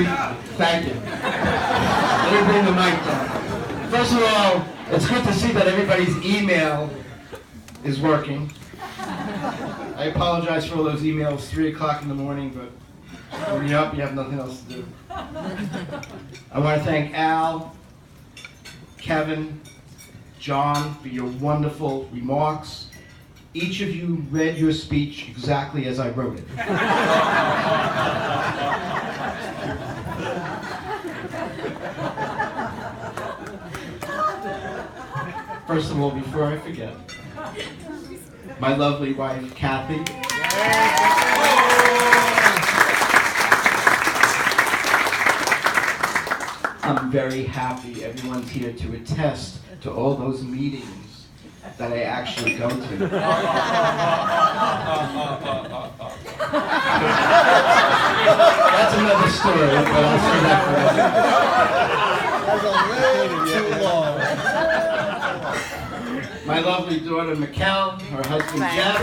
Thank you. Let me bring the mic down. First of all, it's good to see that everybody's email is working. I apologize for all those emails 3 o'clock in the morning, but when you're up, you have nothing else to do. I want to thank Al, Kevin, John for your wonderful remarks. Each of you read your speech exactly as I wrote it. First of all, before I forget, my lovely wife, Kathy. I'm very happy everyone's here to attest to all those meetings that I actually go to. That's another story, but I'll say that for too long. My lovely daughter, Mikkel, her husband, Jeff.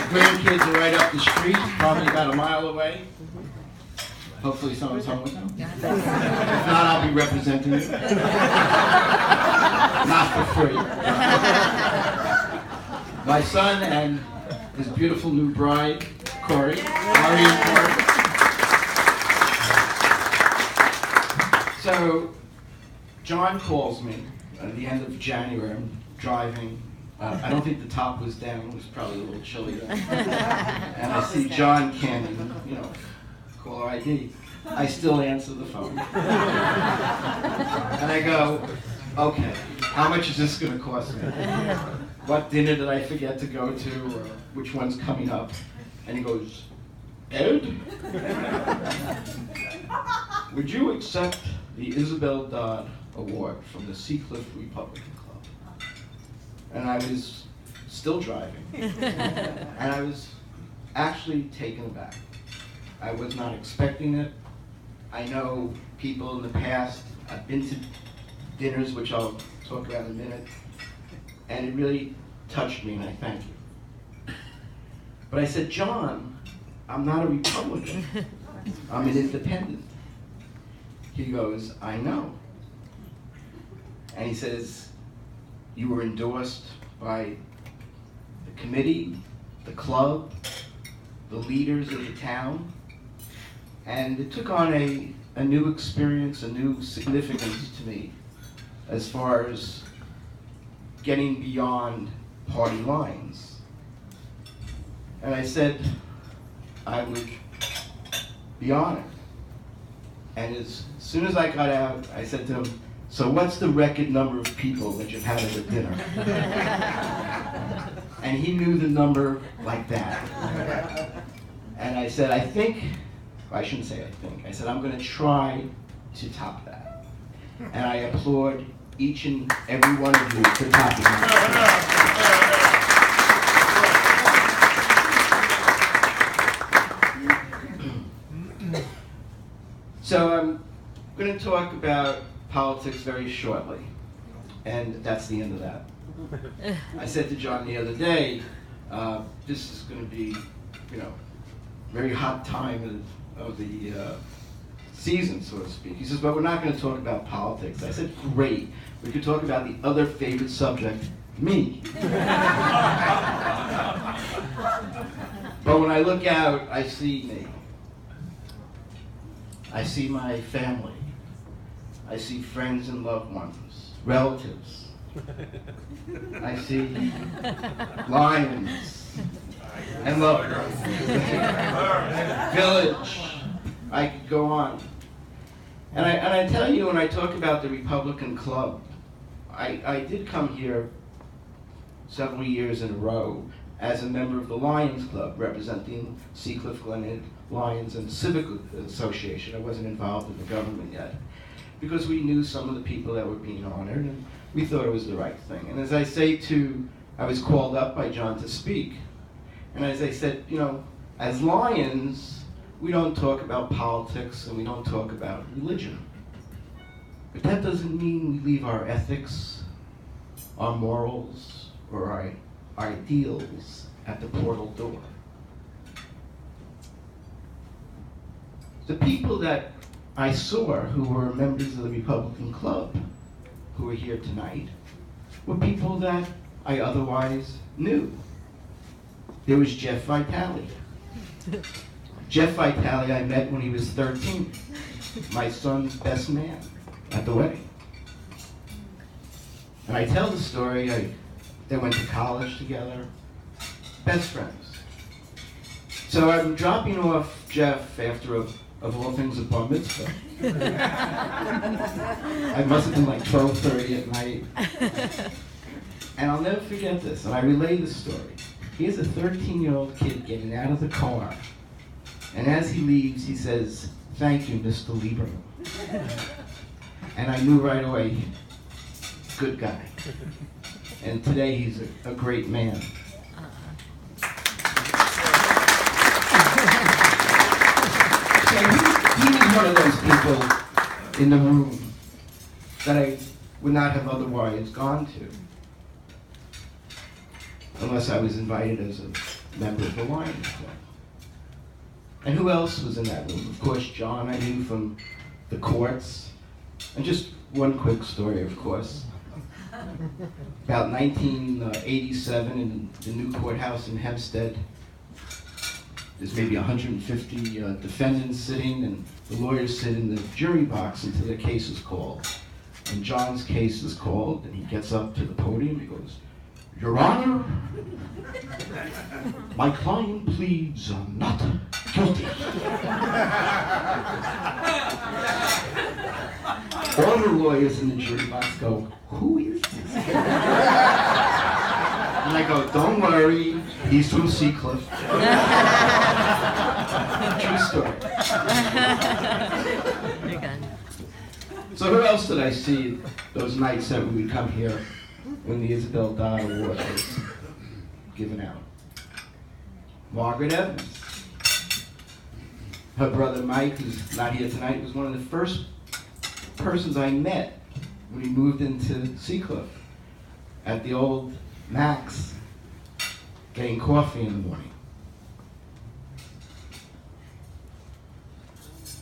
The grandkids are right up the street, probably about a mile away. Hopefully someone's home with them. If not, I'll be representing you. Not for free. My son and his beautiful new bride, Corey. Ari and Corey. So, John calls me at the end of January. I'm driving. I don't think the top was down. It was probably a little chilly then. And I see John Cannon, caller ID. I still answer the phone. And I go, okay, how much is this going to cost me? What dinner did I forget to go to, or which one's coming up? And he goes, Ed, would you accept the Isabel Dodd Award from the Seacliff Republican Club? And I was still driving. And I was actually taken aback. I was not expecting it. I know people in the past, I've been to dinners, which I'll talk about in a minute, and it really touched me, and I thank you. But I said, John, I'm not a Republican. I'm an independent. He goes, I know. And he says, you were endorsed by the committee, the club, the leaders of the town, and it took on a new experience, a new significance to me as far as getting beyond party lines. And I said I would be honored. And as soon as I got out, I said to him, so what's the record number of people that you've had at a dinner? And he knew the number like that. And I said, I shouldn't say I think, I said, I'm going to try to top that. And I applaud each and every one of you for topping that. So I'm going to talk about politics very shortly, and that's the end of that. I said to John the other day, this is going to be, very hot time of the season, so to speak. He says, but we're not going to talk about politics. I said, great. We could talk about the other favorite subject, me. But when I look out, I see me. I see my family. I see friends and loved ones, relatives. I see lions and loved ones. Village. I could go on. And I tell you, when I talk about the Republican Club, I did come here several years in a row as a member of the Lions Club, representing Seacliff Glenhead Lions and Civic Association. I wasn't involved in the government yet, because we knew some of the people that were being honored, and we thought it was the right thing. And as I say I was called up by John to speak, and as I said, as Lions, we don't talk about politics and we don't talk about religion. But that doesn't mean we leave our ethics, our morals, or our ideals at the portal door. The people that I saw who were members of the Republican Club, who were here tonight, were people that I otherwise knew. There was Jeff Vitale. Jeff Vitale I met when he was 13, my son's best man at the wedding. And I tell the story, they went to college together, best friends. So I'm dropping off Jeff after, of all things, a bar mitzvah. I must have been like 12:30 at night. And I'll never forget this, and I relay this story. Here's a 13-year-old kid getting out of the car, and as he leaves, he says, "Thank you, Mr. Lieberman." And I knew right away, good guy. And today he's a great man. So he was one of those people in the room that I would not have otherwise gone to, unless I was invited as a member of the Lions Club. And who else was in that room? Of course, John I knew from the courts. And just one quick story, of course. About 1987 in the new courthouse in Hempstead, there's maybe 150 defendants sitting, and the lawyers sit in the jury box until their case is called. And John's case is called, and he gets up to the podium, he goes, "Your Honor, my client pleads not guilty." All the lawyers in the jury box go, "Who is this guy?" And I go, "Don't worry, he's from Seacliff." True story. So who else did I see those nights that we would come here when the Isabel Dodd Award was given out? Margaret Evans. Her brother Mike, who's not here tonight, was one of the first persons I met when we moved into Seacliff at the old Max, getting coffee in the morning.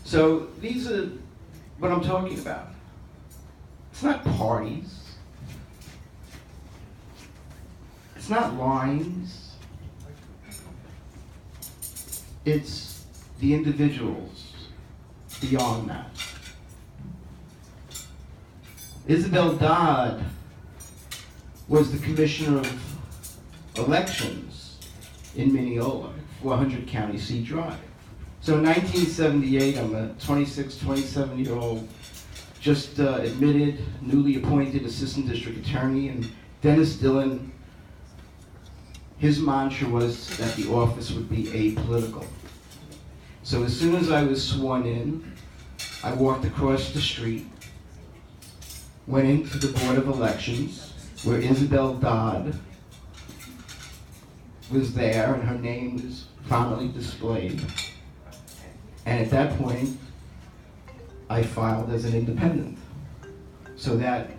So these are what I'm talking about. It's not parties. It's not lines. It's the individuals beyond that. Isabel Dodd was the commissioner of elections in Mineola, 400 County Seat Drive. So in 1978, I'm a 26, 27-year-old, just admitted, newly appointed assistant district attorney, and Dennis Dillon, his mantra was that the office would be apolitical. So as soon as I was sworn in, I walked across the street, went into the Board of Elections, where Isabel Dodd was there, and her name was prominently displayed. And at that point, I filed as an independent, so that